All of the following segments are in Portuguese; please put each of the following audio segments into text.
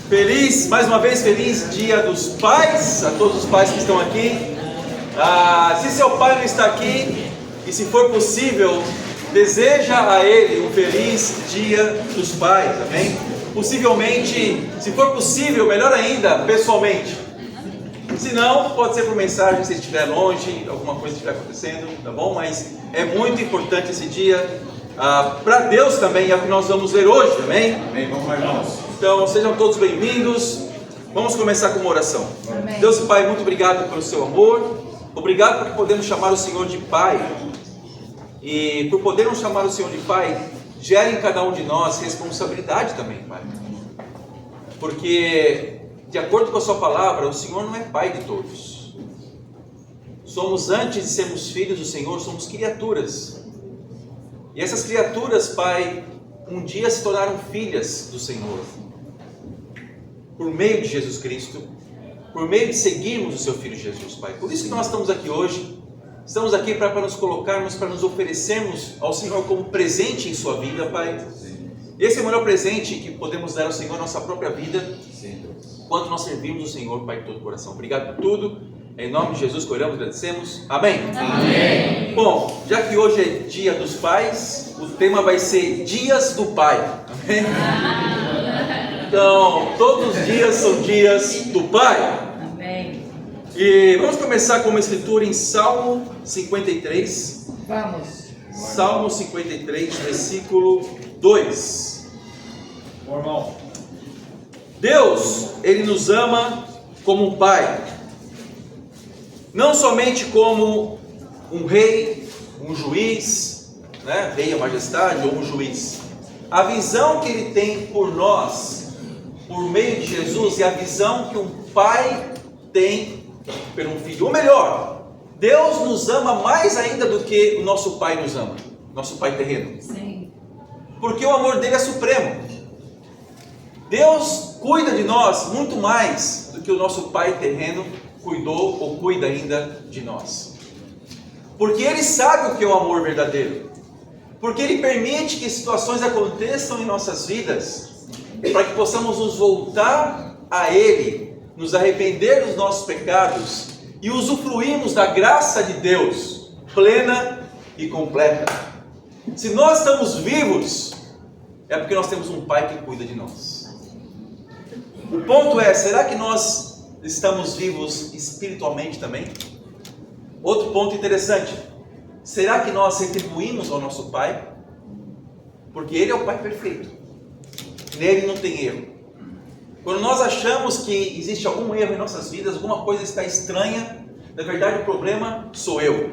Feliz, mais uma vez, feliz Dia dos Pais, a todos os pais que estão aqui. Se seu pai não está aqui, e se for possível, deseja a ele um feliz Dia dos Pais, amém? Possivelmente, se for possível, melhor ainda, pessoalmente. Se não, pode ser por mensagem, se estiver longe, alguma coisa estiver acontecendo, tá bom? Mas é muito importante esse dia, para Deus também, é o que nós vamos ver hoje, amém? Amém, vamos lá, irmãos. Então, sejam todos bem-vindos. Vamos começar com uma oração. Amém. Deus e Pai, muito obrigado pelo seu amor. Obrigado porque podemos chamar o Senhor de Pai. E por podermos chamar o Senhor de Pai, gera em cada um de nós responsabilidade também, Pai. Porque, de acordo com a sua palavra, o Senhor não é Pai de todos. Somos, antes de sermos filhos do Senhor, somos criaturas. E essas criaturas, Pai, um dia se tornaram filhas do Senhor. Por meio de Jesus Cristo, por meio de seguirmos o seu Filho Jesus, Pai. Por isso que nós estamos aqui hoje. Estamos aqui para nos colocarmos, para nos oferecermos ao Senhor como presente em sua vida, Pai. Esse é o melhor presente que podemos dar ao Senhor, nossa própria vida, quando nós servimos o Senhor, Pai, de todo o coração. Obrigado por tudo. Em nome de Jesus que oramos e agradecemos. Amém? Amém. Bom, já que hoje é Dia dos Pais, o tema vai ser Dias do Pai. Amém? Então, todos os dias são dias do Pai. Amém. E vamos começar com uma escritura em Salmo 53. Vamos. Salmo 53, versículo 2. Bom, irmão. Deus, Ele nos ama como um Pai. Não somente como um rei, um juiz, né? Rei é majestade, ou um juiz. A visão que Ele tem por nós, por meio de Jesus, é a visão que um pai tem por um filho. Ou melhor, Deus nos ama mais ainda do que o nosso pai nos ama, nosso pai terreno. Sim. Porque o amor dele é supremo. Deus cuida de nós muito mais do que o nosso pai terreno cuidou ou cuida ainda de nós. Porque Ele sabe o que é o amor verdadeiro. Porque Ele permite que situações aconteçam em nossas vidas, para que possamos nos voltar a Ele, nos arrepender dos nossos pecados e usufruirmos da graça de Deus, plena e completa. Se nós estamos vivos, é porque nós temos um Pai que cuida de nós. O ponto é, será que nós estamos vivos espiritualmente também? Outro ponto interessante, será que nós retribuímos ao nosso Pai? Porque Ele é o Pai perfeito, nele não tem erro. Quando nós achamos que existe algum erro em nossas vidas, alguma coisa está estranha, na verdade o problema sou eu,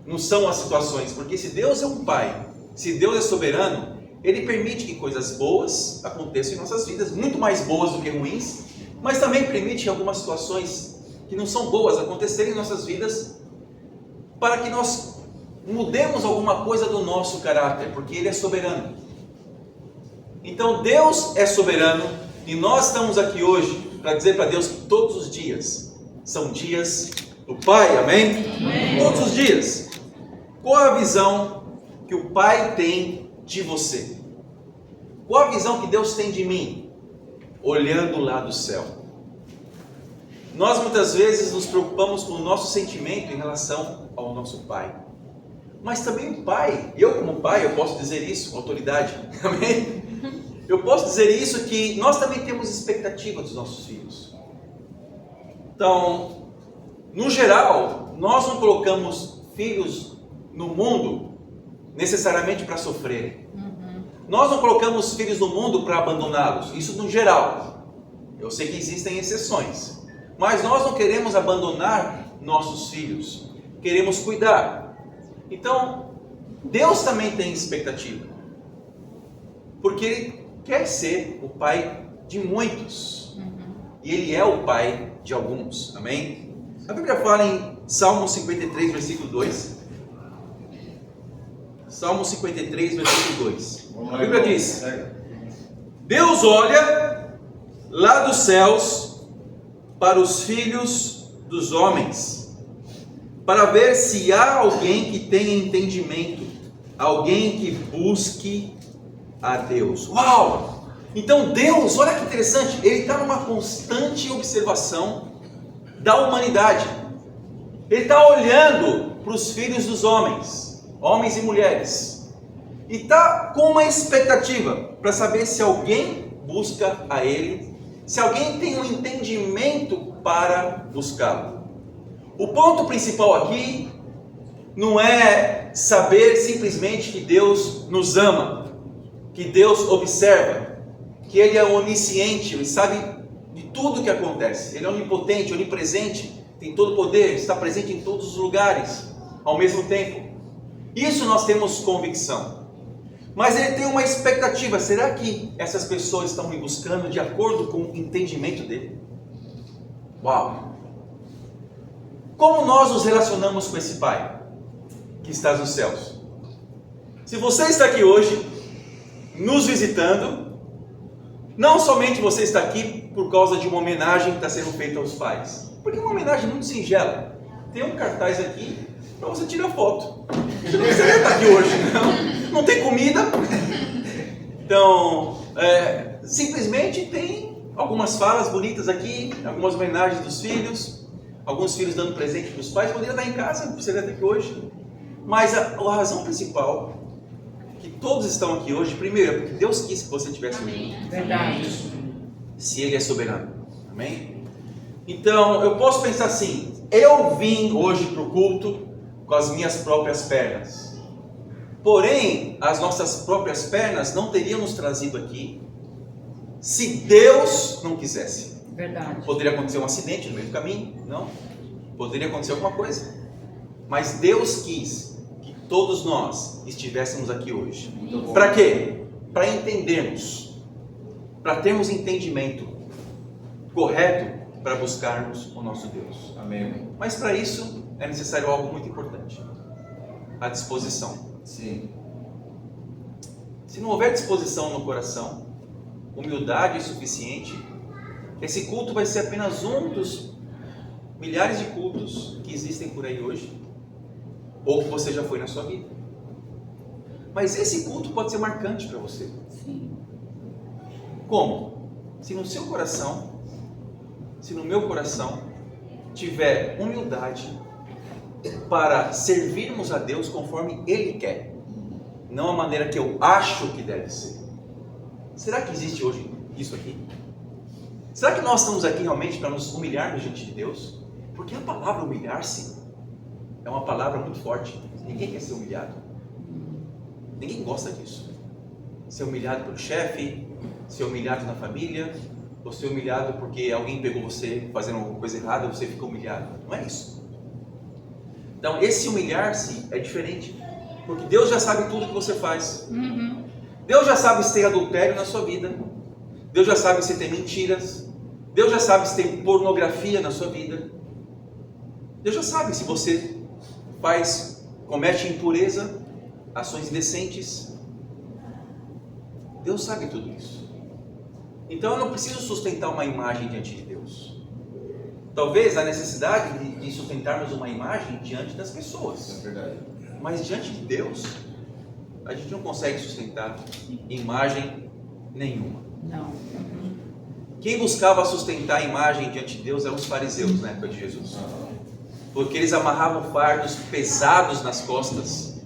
não são as situações. Porque se Deus é um Pai, se Deus é soberano, Ele permite que coisas boas aconteçam em nossas vidas, muito mais boas do que ruins, mas também permite algumas situações que não são boas acontecerem em nossas vidas, para que nós mudemos alguma coisa do nosso caráter, porque Ele é soberano. Então Deus é soberano, e nós estamos aqui hoje para dizer para Deus que todos os dias são dias do Pai, amém? Amém. Todos os dias. Qual a visão que o Pai tem de você? Qual a visão que Deus tem de mim? Olhando lá do céu. Nós muitas vezes nos preocupamos com o nosso sentimento em relação ao nosso Pai. Mas também o Pai, eu como Pai, eu posso dizer isso com autoridade, amém? Eu posso dizer isso, que nós também temos expectativa dos nossos filhos. Então, no geral, nós não colocamos filhos no mundo necessariamente para sofrer. Nós não colocamos filhos no mundo para abandoná-los, isso no geral. Eu sei que existem exceções, mas nós não queremos abandonar nossos filhos, queremos cuidar. Então, Deus também tem expectativa, porque Ele quer ser o Pai de muitos, e Ele é o Pai de alguns, amém? A Bíblia fala em Salmo 53, versículo 2. Salmo 53, versículo 2. A Bíblia diz: Deus olha lá dos céus para os filhos dos homens, para ver se há alguém que tenha entendimento, alguém que busque a Deus. Uau! Então Deus, olha que interessante, Ele está numa constante observação da humanidade. Ele está olhando para os filhos dos homens, homens e mulheres, e está com uma expectativa para saber se alguém busca a Ele, se alguém tem um entendimento para buscá-lo. O ponto principal aqui não é saber simplesmente que Deus nos ama, que Deus observa, que Ele é onisciente, Ele sabe de tudo o que acontece, Ele é onipotente, onipresente, tem todo o poder, está presente em todos os lugares ao mesmo tempo. Isso nós temos convicção. Mas Ele tem uma expectativa: será que essas pessoas estão me buscando de acordo com o entendimento dEle? Uau! Como nós nos relacionamos com esse Pai que está nos céus? Se você está aqui hoje, nos visitando, não somente você está aqui por causa de uma homenagem que está sendo feita aos pais, porque é uma homenagem muito singela. Tem um cartaz aqui para você tirar foto. Você não precisaria estar aqui hoje, não tem comida. Então, simplesmente tem algumas falas bonitas aqui, algumas homenagens dos filhos, alguns filhos dando presente para os pais. Poderia estar em casa, não precisaria estar aqui hoje. Mas a razão principal que todos estão aqui hoje, primeiro, é porque Deus quis que você tivesse vindo. Verdade. Se Ele é soberano. Amém? Então, eu posso pensar assim: eu vim hoje para o culto com as minhas próprias pernas. Porém, as nossas próprias pernas não teriam nos trazido aqui se Deus não quisesse. Verdade. Poderia acontecer um acidente no meio do caminho, não? Poderia acontecer alguma coisa. Mas Deus quis que todos nós estivéssemos aqui hoje. Para quê? Para entendermos, para termos entendimento correto para buscarmos o nosso Deus. Amém. Mas para isso é necessário algo muito importante: a disposição. Sim. Se não houver disposição no coração, humildade suficiente, esse culto vai ser apenas um dos milhares de cultos que existem por aí hoje, ou que você já foi na sua vida. Mas esse culto pode ser marcante para você. Sim. Como? Se no seu coração, se no meu coração tiver humildade para servirmos a Deus conforme Ele quer, não a maneira que eu acho que deve ser. Será que existe hoje isso aqui? Será que nós estamos aqui realmente para nos humilharmos diante de Deus? Porque a palavra humilhar-se é uma palavra muito forte. Ninguém quer ser humilhado. Ninguém gosta disso. Ser humilhado pelo chefe, ser humilhado na família, ou ser humilhado porque alguém pegou você fazendo alguma coisa errada e você fica humilhado. Não é isso. Então, esse humilhar-se é diferente, porque Deus já sabe tudo que você faz. Deus já sabe se tem adultério na sua vida. Deus já sabe se tem mentiras. Deus já sabe se tem pornografia na sua vida. Deus já sabe se você comete impureza, ações indecentes. Deus sabe tudo isso. Então eu não preciso sustentar uma imagem diante de Deus. Talvez a necessidade de sustentarmos uma imagem diante das pessoas. É verdade. Mas diante de Deus, a gente não consegue sustentar imagem nenhuma. Não. Quem buscava sustentar a imagem diante de Deus eram os fariseus na época de Jesus. Porque eles amarravam fardos pesados nas costas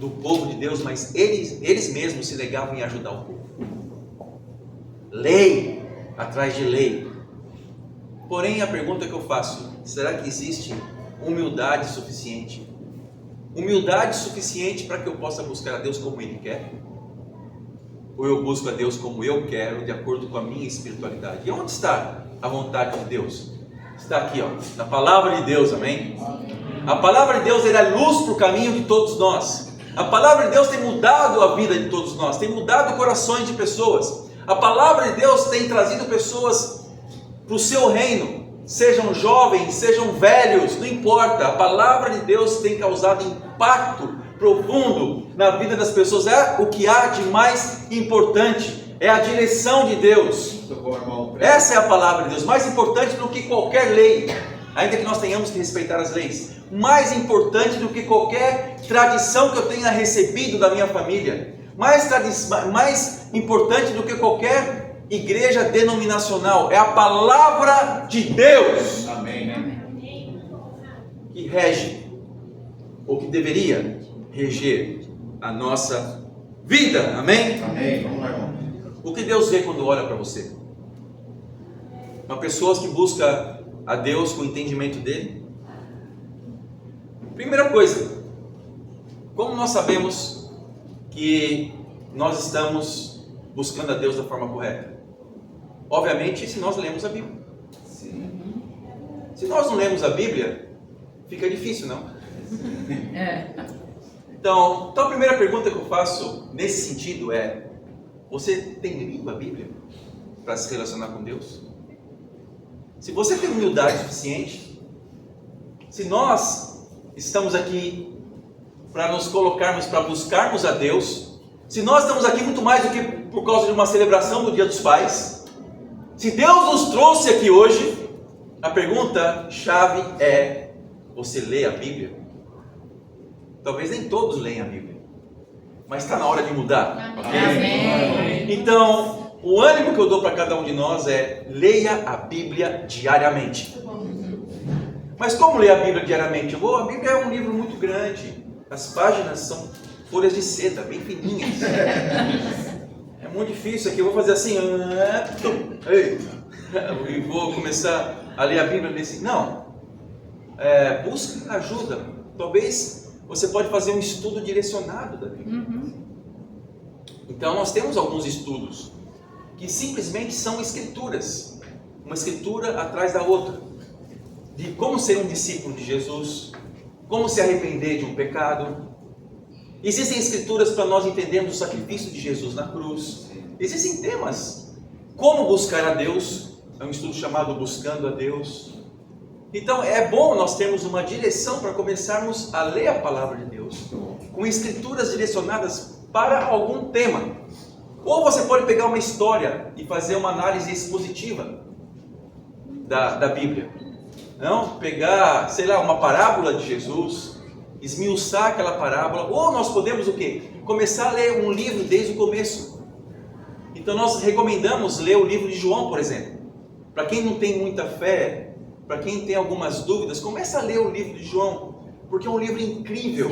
do povo de Deus, mas eles mesmos se negavam em ajudar o povo. Lei atrás de lei. Porém, a pergunta que eu faço: será que existe humildade suficiente? Humildade suficiente para que eu possa buscar a Deus como Ele quer? Ou eu busco a Deus como eu quero, de acordo com a minha espiritualidade? E onde está a vontade de Deus? Está aqui, ó, na palavra de Deus, amém? A palavra de Deus é luz para o caminho de todos nós. A palavra de Deus tem mudado a vida de todos nós, tem mudado corações de pessoas. A palavra de Deus tem trazido pessoas para o seu reino, sejam jovens, sejam velhos, não importa. A palavra de Deus tem causado impacto profundo na vida das pessoas. É o que há de mais importante, é a direção de Deus. Essa é a palavra de Deus, mais importante do que qualquer lei, ainda que nós tenhamos que respeitar as leis, mais importante do que qualquer tradição que eu tenha recebido da minha família, mais importante do que qualquer igreja denominacional. É a palavra de Deus Amém, né? que rege, ou que deveria reger a nossa vida. Amém? Amém. Vamos lá, irmão. O que Deus vê quando olha para você? Uma pessoa que busca a Deus com o entendimento dele? Primeira coisa, como nós sabemos que nós estamos buscando a Deus da forma correta? Obviamente, se nós lemos a Bíblia. Se nós não lemos a Bíblia, fica difícil, não? Então, a primeira pergunta que eu faço nesse sentido é: você tem lido a Bíblia para se relacionar com Deus? Se você tem humildade suficiente, se nós estamos aqui para nos colocarmos, para buscarmos a Deus, se nós estamos aqui muito mais do que por causa de uma celebração do Dia dos Pais, se Deus nos trouxe aqui hoje, a pergunta chave é: você lê a Bíblia? Talvez nem todos leiam a Bíblia, mas está na hora de mudar. Amém. Então, o ânimo que eu dou para cada um de nós é: leia a Bíblia diariamente. Mas como ler a Bíblia diariamente? A Bíblia é um livro muito grande, as páginas são folhas de seda, bem fininhas. É muito difícil aqui, eu vou fazer assim, e vou começar a ler a Bíblia nesse... Não, busque ajuda. Talvez você pode fazer um estudo direcionado da Bíblia. Então nós temos alguns estudos que simplesmente são escrituras, uma escritura atrás da outra, de como ser um discípulo de Jesus, como se arrepender de um pecado. Existem escrituras para nós entendermos o sacrifício de Jesus na cruz. Existem temas, como buscar a Deus, é um estudo chamado Buscando a Deus. Então é bom nós termos uma direção para começarmos a ler a palavra de Deus, com escrituras direcionadas para algum tema. Ou você pode pegar uma história e fazer uma análise expositiva da Bíblia. Não? Pegar, sei lá, uma parábola de Jesus, esmiuçar aquela parábola. Ou nós podemos o quê? Começar a ler um livro desde o começo. Então nós recomendamos ler o livro de João, por exemplo. Para quem não tem muita fé, para quem tem algumas dúvidas, começa a ler o livro de João, porque é um livro incrível,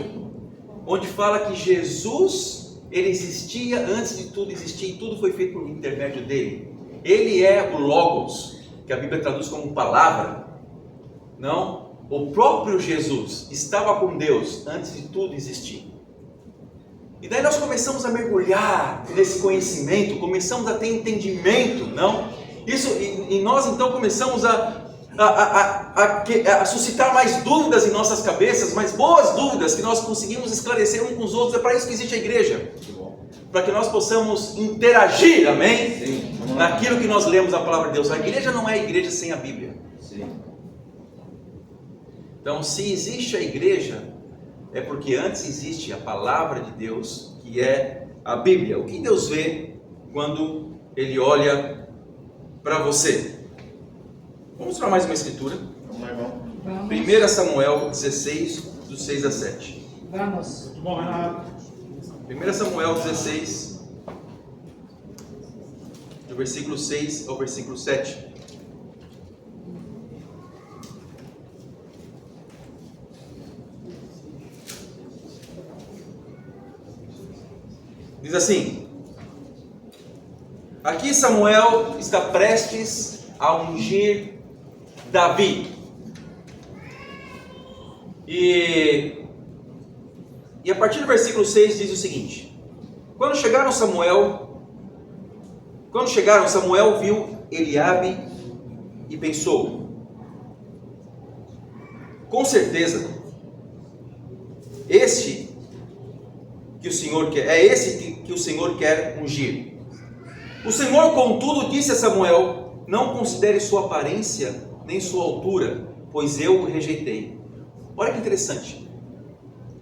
onde fala que Jesus, ele existia antes de tudo existir, e tudo foi feito por intermédio dele. Ele é o Logos, que a Bíblia traduz como palavra. Não, o próprio Jesus estava com Deus antes de tudo existir. E daí nós começamos a mergulhar nesse conhecimento, começamos a ter entendimento, não? Isso, e nós então começamos a suscitar mais dúvidas em nossas cabeças, mais boas dúvidas que nós conseguimos esclarecer uns com os outros. É para isso que existe a igreja, para que nós possamos interagir, amém? Sim. Naquilo que nós lemos a palavra de Deus. A igreja não é a igreja sem a Bíblia. Sim. Então, se existe a igreja, é porque antes existe a palavra de Deus, que é a Bíblia. O que Deus vê quando Ele olha para você? Vamos para mais uma escritura. Vamos lá, irmão. 1 Samuel 16, do 6 a 7. Vamos. Muito bom, Renato. 1 Samuel 16, do versículo 6 ao versículo 7. Diz assim: aqui Samuel está prestes a ungir Davi. E a partir do versículo 6 diz o seguinte: Quando chegaram, Samuel viu Eliabe e pensou: com certeza, esse que o Senhor quer, é esse que o Senhor quer ungir. O Senhor, contudo, disse a Samuel: não considere sua aparência nem sua altura, pois eu o rejeitei. Olha que interessante.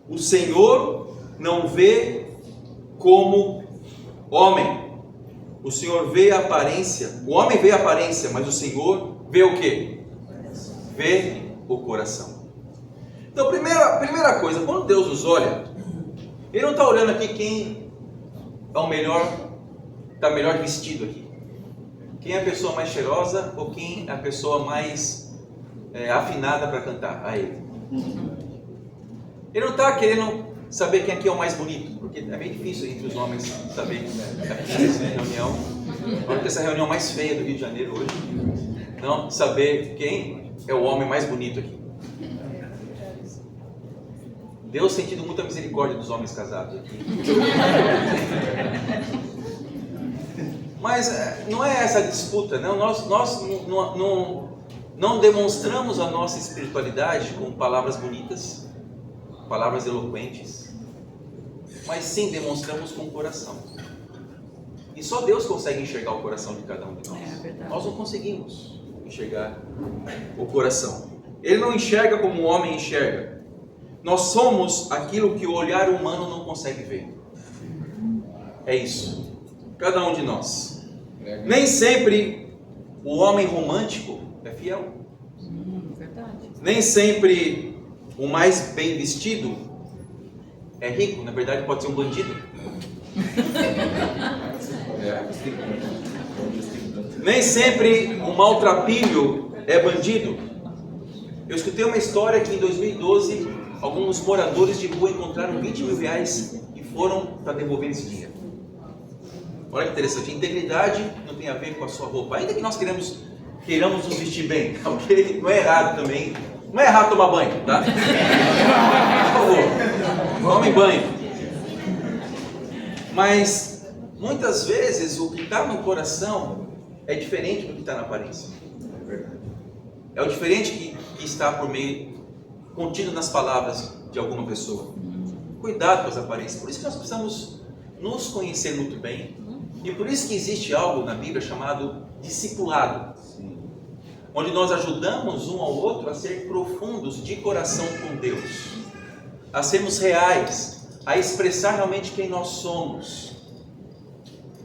O Senhor não vê como homem. O Senhor vê a aparência. O homem vê a aparência, mas o Senhor vê o quê? Vê o coração. Então, primeira coisa, quando Deus nos olha, Ele não está olhando aqui é o melhor, está melhor vestido aqui? Quem é a pessoa mais cheirosa ou quem é a pessoa mais afinada para cantar? A ele. Ele não está querendo saber quem aqui é o mais bonito, porque é bem difícil entre os homens saber aqui nessa reunião. Olha que essa reunião mais feia do Rio de Janeiro hoje. Não saber quem é o homem mais bonito aqui. Deus tem tido muita misericórdia dos homens casados aqui. Mas não é essa a disputa, não. Nós não demonstramos a nossa espiritualidade com palavras bonitas, palavras eloquentes, mas sim demonstramos com o coração. E só Deus consegue enxergar o coração de cada um de nós. Nós não conseguimos enxergar o coração. Ele não enxerga como o homem enxerga. Nós somos aquilo que o olhar humano não consegue ver. É isso. Cada um de nós. Nem sempre o homem romântico é fiel. Verdade. Nem sempre o mais bem vestido é rico. Na verdade pode ser um bandido. Nem sempre o maltrapilho é bandido. Eu escutei uma história que em 2012 alguns moradores de rua encontraram 20 mil reais e foram para devolver esse dinheiro. Olha que interessante, integridade não tem a ver com a sua roupa, ainda que nós queiramos nos vestir bem, ok? Não é errado também, não é errado tomar banho, tá? Por favor, tome banho. Mas muitas vezes o que está no coração é diferente do que está na aparência. É o diferente que está por meio, contido nas palavras de alguma pessoa. Cuidado com as aparências. Por isso que nós precisamos nos conhecer muito bem. E por isso que existe algo na Bíblia chamado discipulado, onde nós ajudamos um ao outro a ser profundos de coração com Deus, a sermos reais, a expressar realmente quem nós somos,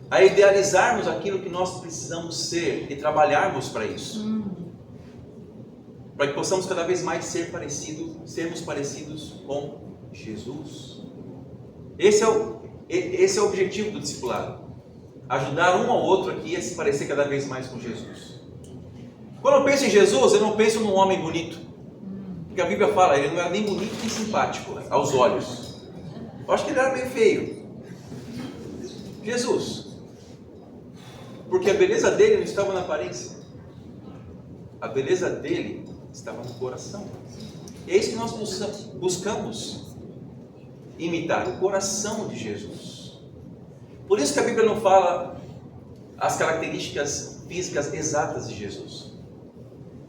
a idealizarmos aquilo que nós precisamos ser e trabalharmos para isso, para que possamos cada vez mais sermos parecidos com Jesus. Esse é o objetivo do discipulado. Ajudar um ao outro aqui a se parecer cada vez mais com Jesus. Quando eu penso em Jesus, eu não penso num homem bonito. Porque a Bíblia fala, ele não era nem bonito nem simpático, né, aos olhos. Eu acho que ele era meio feio. Jesus. Porque a beleza dele não estava na aparência. A beleza dele estava no coração. E é isso que nós buscamos imitar, o coração de Jesus. Por isso que a Bíblia não fala as características físicas exatas de Jesus.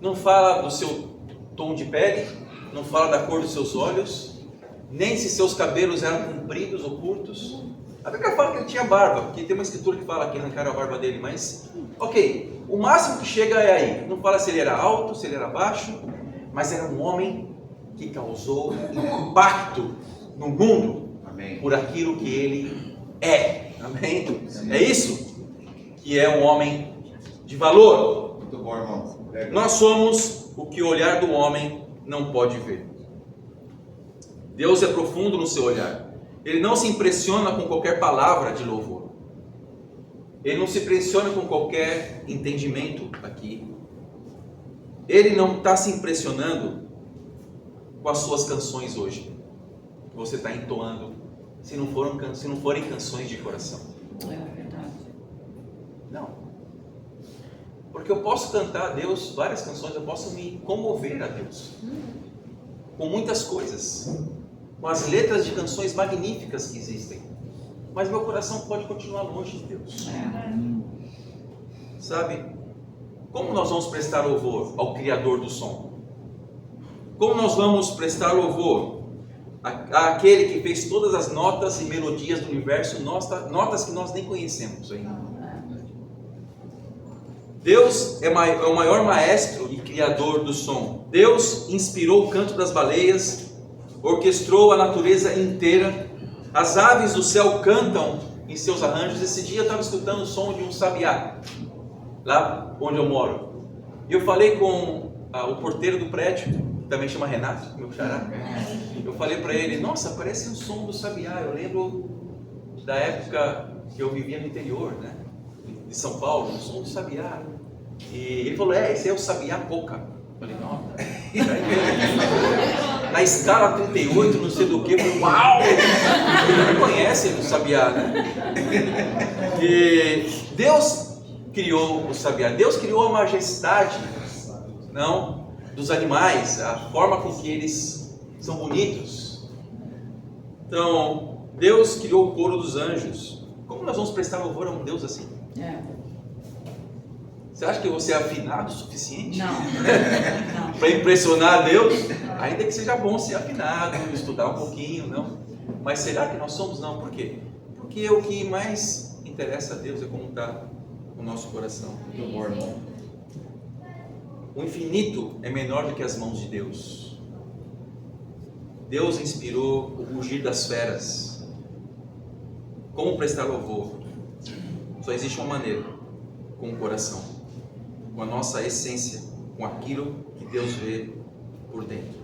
Não fala do seu tom de pele, não fala da cor dos seus olhos, nem se seus cabelos eram compridos ou curtos. A Bíblia fala que ele tinha barba, porque tem uma escritura que fala que arrancaram a barba dele, mas ok, o máximo que chega é aí. Não fala se ele era alto, se ele era baixo, mas era um homem que causou impacto no mundo. Amém. Por aquilo que ele é. Amém? É isso que é um homem de valor. Muito bom, irmão. Nós somos o que o olhar do homem não pode ver. Deus é profundo no seu olhar. Ele não se impressiona com qualquer palavra de louvor. Ele não se impressiona com qualquer entendimento aqui. Ele não está se impressionando com as suas canções hoje, que você está entoando, se não forem canções de coração. É verdade. Não. Porque eu posso cantar a Deus várias canções, eu posso me comover a Deus com muitas coisas, com as letras de canções magníficas que existem, mas meu coração pode continuar longe de Deus. Sabe? Como nós vamos prestar louvor ao Criador do som? Como nós vamos prestar louvor àquele que fez todas as notas e melodias do universo, notas que nós nem conhecemos ainda? Deus é o maior maestro e criador do som. Deus inspirou o canto das baleias, orquestrou a natureza inteira. As aves do céu cantam em seus arranjos. Esse dia eu estava escutando o som de um sabiá, lá onde eu moro. E eu falei com o porteiro do prédio, que também chama Renato, meu xará. Eu falei para ele, nossa, parece o som do sabiá. Eu lembro da época que eu vivia no interior, né, de São Paulo, no som do Sabiá. E ele falou, esse é o Sabiá Coca. Eu falei, não, na escala 38, não sei do que, eu falei, uau! Ele não conhece o Sabiá, né? E Deus criou o Sabiá, Deus criou a majestade, não, dos animais, a forma com que eles são bonitos. Então, Deus criou o coro dos anjos. Como nós vamos prestar louvor a um Deus assim? Você acha que você é afinado o suficiente? Não. Para impressionar a Deus? Ainda que seja bom ser afinado, estudar um pouquinho, não? Mas será que nós somos? Não. Por quê? Porque o que mais interessa a Deus é como está o nosso coração. Muito bom, irmão. O infinito é menor do que as mãos de Deus. Deus inspirou o rugir das feras. Como prestar louvor? Só existe uma maneira: com o coração, com a nossa essência, com aquilo que Deus vê por dentro.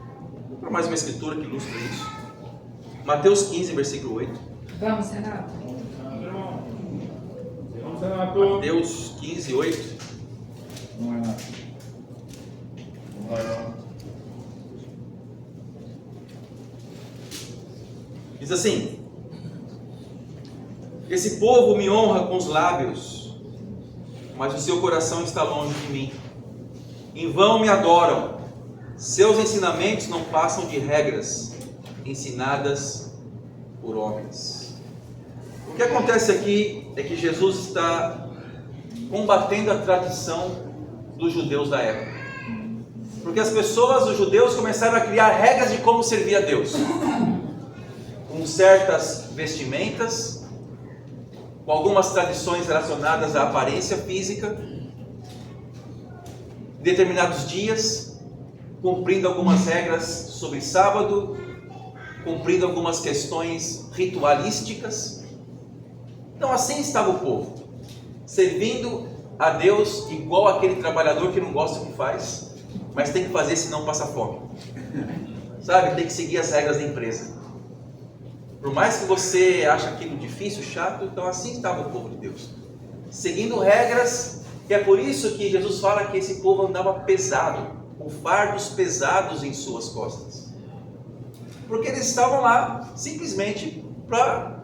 Vou para mais uma escritura que ilustra isso. Mateus 15, versículo 8. Vamos, Renato. Vamos, Renato. Mateus 15, 8. Vamos, Renato. Vamos lá, irmão. Diz assim: esse povo me honra com os lábios, mas o seu coração está longe de mim. Em vão me adoram. Seus ensinamentos não passam de regras ensinadas por homens. O que acontece aqui é que Jesus está combatendo a tradição dos judeus da época. Porque as pessoas, os judeus, começaram a criar regras de como servir a Deus. Com certas vestimentas, com algumas tradições relacionadas à aparência física, determinados dias, cumprindo algumas regras sobre sábado, cumprindo algumas questões ritualísticas. Então assim estava o povo, servindo a Deus igual aquele trabalhador que não gosta do que faz, mas tem que fazer senão passa fome. Sabe, tem que seguir as regras da empresa. Por mais que você ache aquilo difícil, chato, então assim estava o povo de Deus, seguindo regras, que é por isso que Jesus fala que esse povo andava pesado, com fardos pesados em suas costas, porque eles estavam lá simplesmente para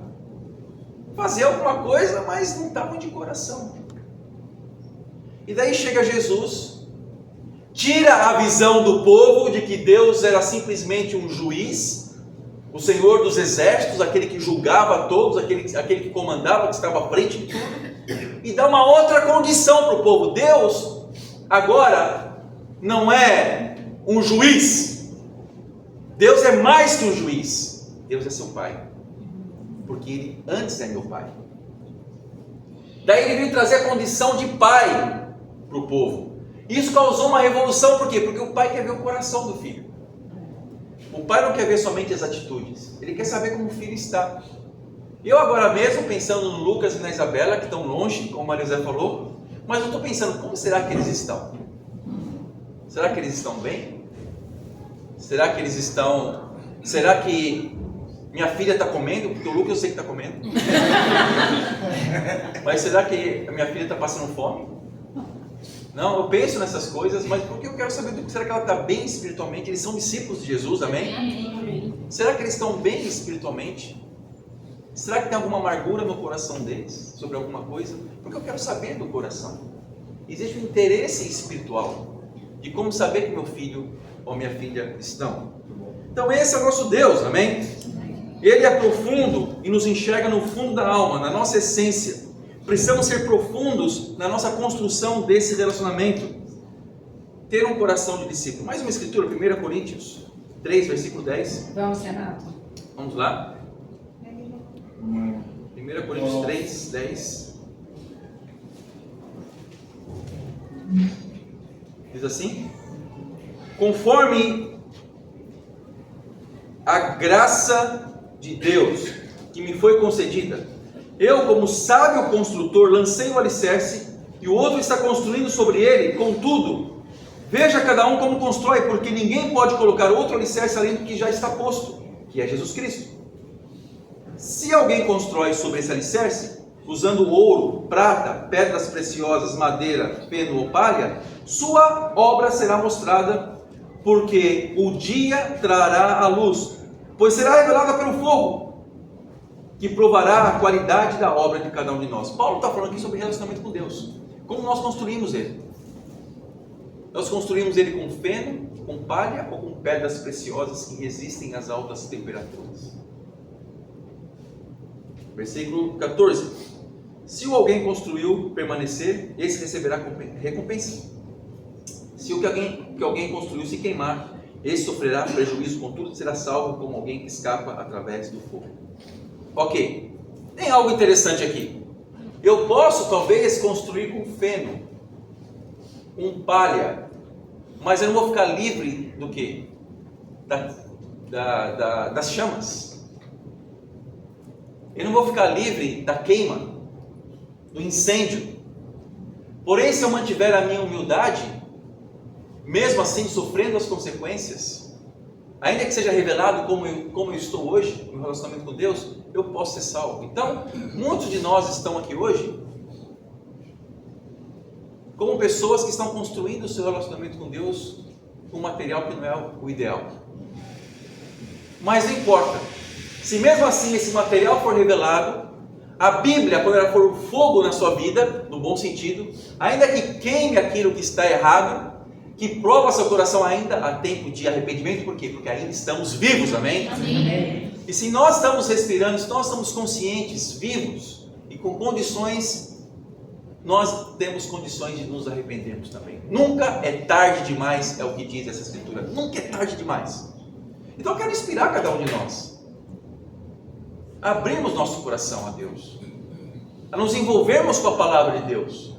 fazer alguma coisa, mas não estavam de coração. E daí chega Jesus, tira a visão do povo de que Deus era simplesmente um juiz, o Senhor dos exércitos, aquele que julgava todos, aquele que comandava, que estava à frente de tudo, e dá uma outra condição para o povo. Deus agora não é um juiz. Deus é mais que um juiz. Deus é seu pai, porque Ele antes é meu pai. Daí Ele veio trazer a condição de pai para o povo. Isso causou uma revolução. Por quê? Porque o pai quer ver o coração do filho. O pai não quer ver somente as atitudes, ele quer saber como o filho está. Eu agora mesmo, pensando no Lucas e na Isabela, que estão longe, como a Maria José falou, mas eu estou pensando, como será que eles estão? Será que eles estão bem? Será que eles estão... Será que minha filha está comendo? Porque o Lucas eu sei que está comendo. Mas será que a minha filha está passando fome? Não, eu penso nessas coisas, mas porque eu quero saber, será que ela está bem espiritualmente? Eles são discípulos de Jesus, amém? Será que eles estão bem espiritualmente? Será que tem alguma amargura no coração deles sobre alguma coisa? Porque eu quero saber do coração. Existe um interesse espiritual de como saber que meu filho ou minha filha estão. Então esse é o nosso Deus, amém? Ele é profundo e nos enxerga no fundo da alma, na nossa essência. Precisamos ser profundos na nossa construção desse relacionamento. Ter um coração de discípulo. Mais uma escritura, 1 Coríntios 3, versículo 10. Vamos, Renato. Vamos lá. 1 Coríntios 3, 10. Diz assim: conforme a graça de Deus que me foi concedida, eu, como sábio construtor, lancei o alicerce e o outro está construindo sobre ele. Contudo, veja cada um como constrói, porque ninguém pode colocar outro alicerce além do que já está posto, que é Jesus Cristo. Se alguém constrói sobre esse alicerce, usando ouro, prata, pedras preciosas, madeira, feno ou palha, sua obra será mostrada, porque o dia trará a luz, pois será revelada pelo fogo, que provará a qualidade da obra de cada um de nós. Paulo está falando aqui sobre relacionamento com Deus. Como nós construímos ele? Nós construímos ele com feno, com palha ou com pedras preciosas que resistem às altas temperaturas? Versículo 14. Se o alguém construiu permanecer, esse receberá recompensa. Se o que alguém construiu se queimar, esse sofrerá prejuízo, contudo será salvo como alguém que escapa através do fogo. Ok, tem algo interessante aqui. Eu posso talvez construir com feno, com palha, mas eu não vou ficar livre do quê? Das chamas. Eu não vou ficar livre da queima, do incêndio. Porém, se eu mantiver a minha humildade, mesmo assim sofrendo as consequências, ainda que seja revelado como eu estou hoje, no relacionamento com Deus, eu posso ser salvo. Então, muitos de nós estão aqui hoje como pessoas que estão construindo o seu relacionamento com Deus com um material que não é o ideal. Mas não importa. Se mesmo assim esse material for revelado, a Bíblia, quando ela for fogo na sua vida, no bom sentido, ainda que queime aquilo que está errado, que prova seu coração, ainda há tempo de arrependimento. Por quê? Porque ainda estamos vivos, amém? Amém. E se nós estamos respirando, se nós estamos conscientes, vivos e com condições, nós temos condições de nos arrependermos também. Nunca é tarde demais, é o que diz essa escritura. Nunca é tarde demais. Então eu quero inspirar cada um de nós a abrirmos nosso coração a Deus, a nos envolvermos com a palavra de Deus,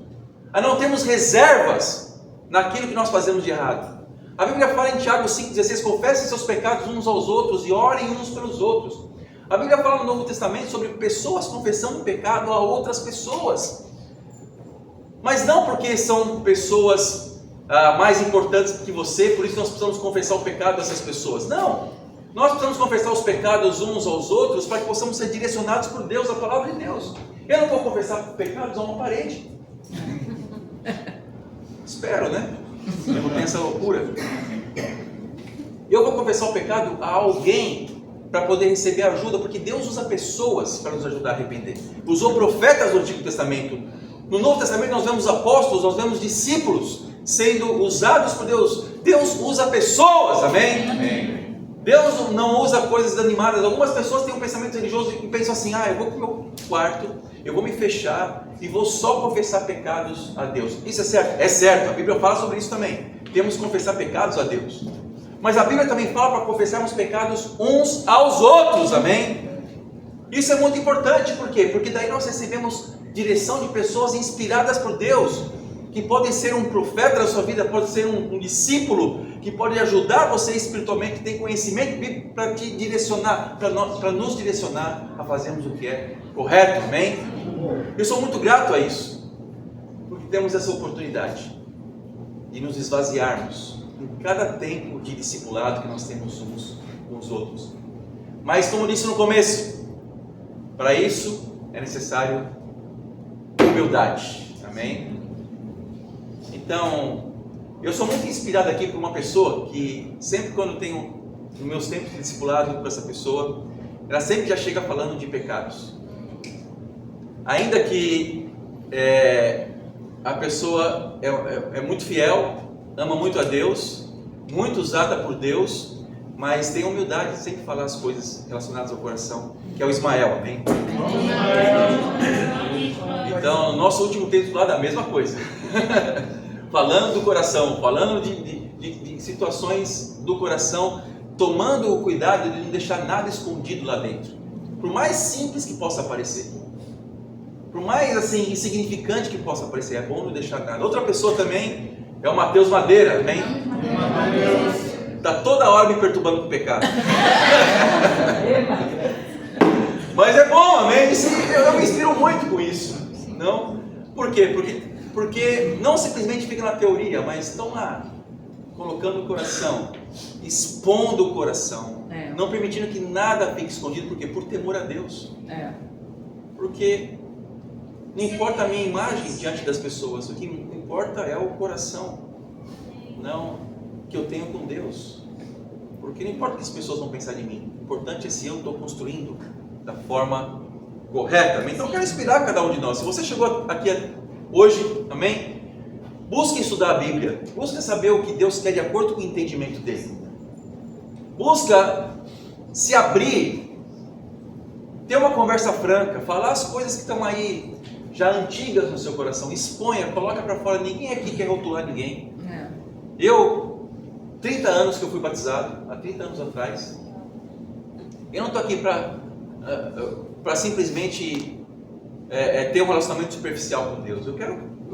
a não termos reservas naquilo que nós fazemos de errado. A Bíblia fala em Tiago 5,16: confessem seus pecados uns aos outros e orem uns pelos outros. A Bíblia fala no Novo Testamento sobre pessoas confessando pecado a outras pessoas, mas não porque são pessoas mais importantes que você, por isso nós precisamos confessar o pecado dessas pessoas. Não, nós precisamos confessar os pecados uns aos outros para que possamos ser direcionados por Deus, a palavra de Deus. Eu não vou confessar pecados a uma parede. Espero, né? Eu não tenho essa loucura. Eu vou confessar o pecado a alguém para poder receber ajuda, porque Deus usa pessoas para nos ajudar a arrepender. Usou profetas do Antigo Testamento. No Novo Testamento nós vemos apóstolos, nós vemos discípulos sendo usados por Deus. Deus usa pessoas, amém? Amém. Deus não usa coisas animadas. Algumas pessoas têm um pensamento religioso e pensam assim: eu vou para o meu quarto, eu vou me fechar e vou só confessar pecados a Deus. Isso é certo? É certo, a Bíblia fala sobre isso também. Temos que confessar pecados a Deus. Mas a Bíblia também fala para confessarmos pecados uns aos outros, amém? Isso é muito importante, por quê? Porque daí nós recebemos direção de pessoas inspiradas por Deus, que podem ser um profeta da sua vida, pode ser um discípulo, que pode ajudar você espiritualmente, que tem conhecimento para te direcionar, para nos direcionar a fazermos o que é correto, amém? Eu sou muito grato a isso, porque temos essa oportunidade de nos esvaziarmos em cada tempo de discipulado que nós temos uns com os outros. Mas como disse no começo, para isso é necessário humildade, amém? Então, eu sou muito inspirado aqui por uma pessoa que sempre quando tenho, nos meus tempos de discipulado com essa pessoa, ela sempre já chega falando de pecados. Ainda que a pessoa é muito fiel, ama muito a Deus, muito usada por Deus, mas tem humildade de sempre falar as coisas relacionadas ao coração, que é o Ismael, amém? Então, no nosso último tempo lá da mesma coisa. Falando do coração, falando de situações do coração, tomando o cuidado de não deixar nada escondido lá dentro. Por mais simples que possa parecer, por mais assim insignificante que possa parecer, é bom não deixar nada. Outra pessoa também é o Mateus Madeira, amém? Está toda hora me perturbando com o pecado. Mas é bom, amém? Eu me inspiro muito com isso. Não? Por quê? Porque não simplesmente fica na teoria, mas estão lá, colocando o coração, expondo o coração, não permitindo que nada fique escondido. Por quê? Por temor a Deus. Porque Não importa a minha imagem diante das pessoas, o que importa é o coração, não que eu tenho com Deus. Porque não importa o que as pessoas vão pensar de mim, o importante é se eu estou construindo da forma correta. Então eu quero inspirar cada um de nós. Se você chegou aqui hoje, amém? Busque estudar a Bíblia, busque saber o que Deus quer de acordo com o entendimento dele. Busca se abrir, ter uma conversa franca, falar as coisas que estão aí já antigas no seu coração. Exponha, coloca para fora. Ninguém aqui quer rotular ninguém. Eu, 30 anos que eu fui batizado, há 30 anos atrás. Eu não estou aqui para simplesmente ter um relacionamento superficial com Deus. Eu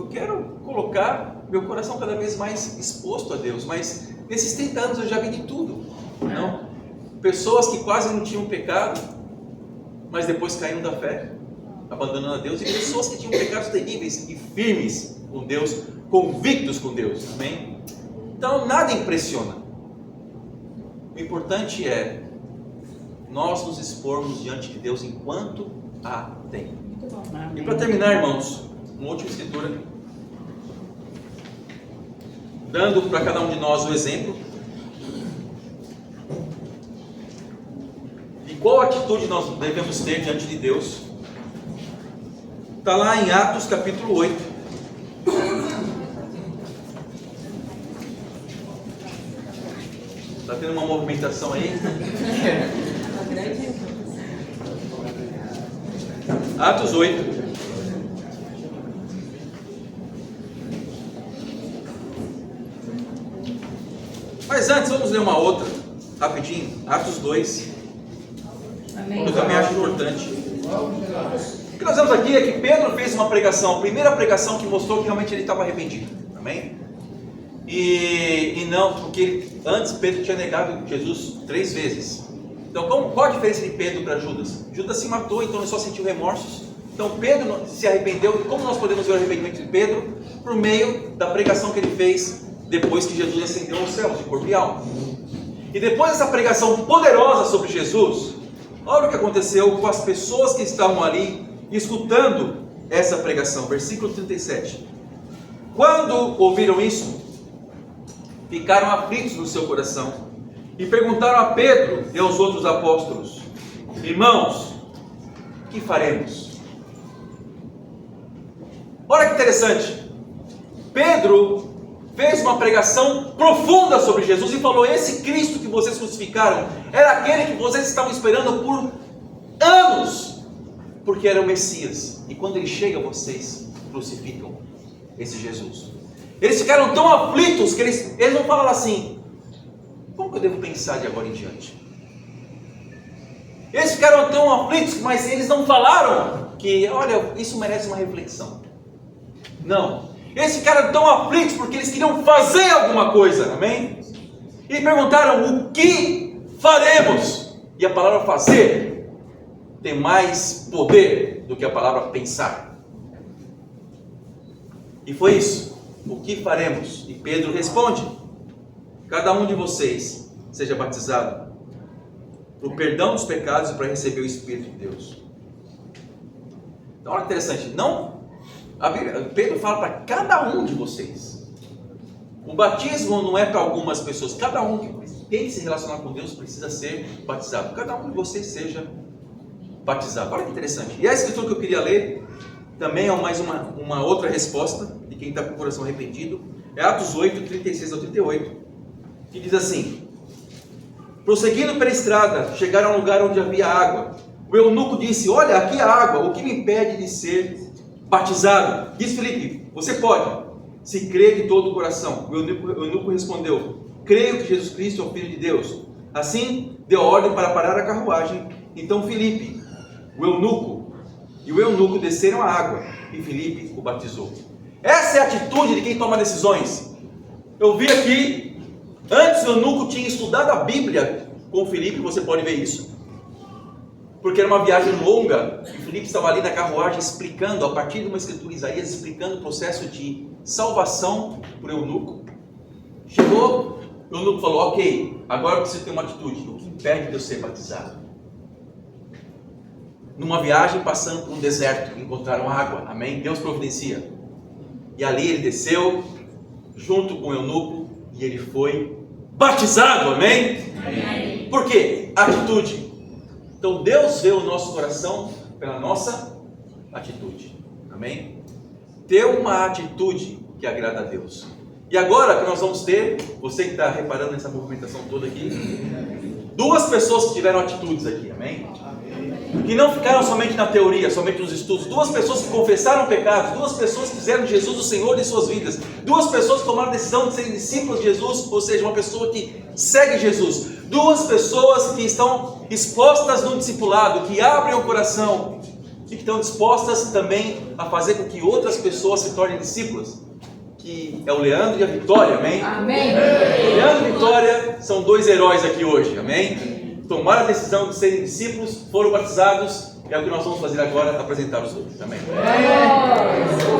quero colocar meu coração cada vez mais exposto a Deus. Mas nesses 30 anos eu já vi de tudo. Não? Pessoas que quase não tinham pecado, mas depois caíram da fé, abandonando a Deus. E pessoas que tinham pecados terríveis e firmes com Deus, convictos com Deus. Amém? Então nada impressiona. O importante é nós nos expormos diante de Deus enquanto há tempo. E para terminar, irmãos, uma última escritura, dando para cada um de nós o exemplo de qual atitude nós devemos ter diante de Deus. Está lá em Atos capítulo 8. Está tendo uma movimentação aí? Atos 8. Mas antes vamos ler uma outra, rapidinho. Atos 2. Amém. Eu também acho importante. O que nós vemos aqui é que Pedro fez uma pregação, a primeira pregação que mostrou que realmente ele estava arrependido. Amém? E não, porque antes Pedro tinha negado Jesus 3 vezes. Então qual a diferença de Pedro para Judas? Judas se matou, então ele só sentiu remorsos. Então Pedro se arrependeu. E como nós podemos ver o arrependimento de Pedro? Por meio da pregação que ele fez depois que Jesus ascendeu aos céus, de corpo e alma. E depois dessa pregação poderosa sobre Jesus, olha o que aconteceu com as pessoas que estavam ali escutando essa pregação. Versículo 37. Quando ouviram isso, ficaram aflitos no seu coração e perguntaram a Pedro e aos outros apóstolos: irmãos, o que faremos? Olha que interessante. Pedro fez uma pregação profunda sobre Jesus e falou: esse Cristo que vocês crucificaram era aquele que vocês estavam esperando por anos, porque era o Messias, e quando ele chega vocês crucificam esse Jesus. Eles ficaram tão aflitos que eles não falaram assim: como que eu devo pensar de agora em diante? Eles ficaram tão aflitos, mas eles não falaram que, olha, isso merece uma reflexão. Não, eles ficaram tão aflitos porque eles queriam fazer alguma coisa, amém? E perguntaram: o que faremos? E a palavra fazer tem mais poder do que a palavra pensar. E foi isso. O que faremos? E Pedro responde: cada um de vocês seja batizado para o perdão dos pecados e para receber o Espírito de Deus. Então, olha que interessante. Pedro fala para cada um de vocês. O batismo não é para algumas pessoas. Cada um que tem que se relacionar com Deus precisa ser batizado. Cada um de vocês seja batizado. Olha que interessante. E a escritura que eu queria ler também é mais uma outra resposta de quem está com o coração arrependido. É Atos 8, 36 ao 38, que diz assim: prosseguindo pela estrada, chegaram a um lugar onde havia água. O eunuco disse: olha, aqui há água, o que me impede de ser batizado? Diz Filipe: você pode, se crê de todo o coração. O eunuco respondeu: creio que Jesus Cristo é o Filho de Deus. Assim deu ordem para parar a carruagem. Então Filipe, o eunuco desceram a água e Filipe o batizou. Essa é a atitude de quem toma decisões. Eu vi aqui, antes o eunuco tinha estudado a Bíblia com Filipe, você pode ver isso, porque era uma viagem longa, e Filipe estava ali na carruagem explicando, a partir de uma escritura Isaías, explicando o processo de salvação para o eunuco. Chegou, o eunuco falou: ok, agora eu preciso ter uma atitude, o que impede de eu ser batizado? numa viagem passando por um deserto, encontraram água, amém? Deus providencia. E ali ele desceu, junto com o eunuco, e ele foi batizado, amém? Amém. Por quê? Atitude. Então Deus vê o nosso coração pela nossa atitude, amém? Ter uma atitude que agrada a Deus. E agora que nós vamos ter, você que está reparando nessa movimentação toda aqui, duas pessoas que tiveram atitudes aqui, amém? Que não ficaram somente na teoria, somente nos estudos. Duas pessoas que confessaram pecados, duas pessoas que fizeram Jesus o Senhor de suas vidas, duas pessoas que tomaram a decisão de serem discípulos de Jesus, ou seja, uma pessoa que segue Jesus, duas pessoas que estão expostas no discipulado, que abrem o coração e que estão dispostas também a fazer com que outras pessoas se tornem discípulas, que é o Leandro e a Vitória, amém? Amém. Leandro e Vitória são dois heróis aqui hoje, amém? Tomaram a decisão de serem discípulos, foram batizados, é o que nós vamos fazer agora, apresentar os dois, amém?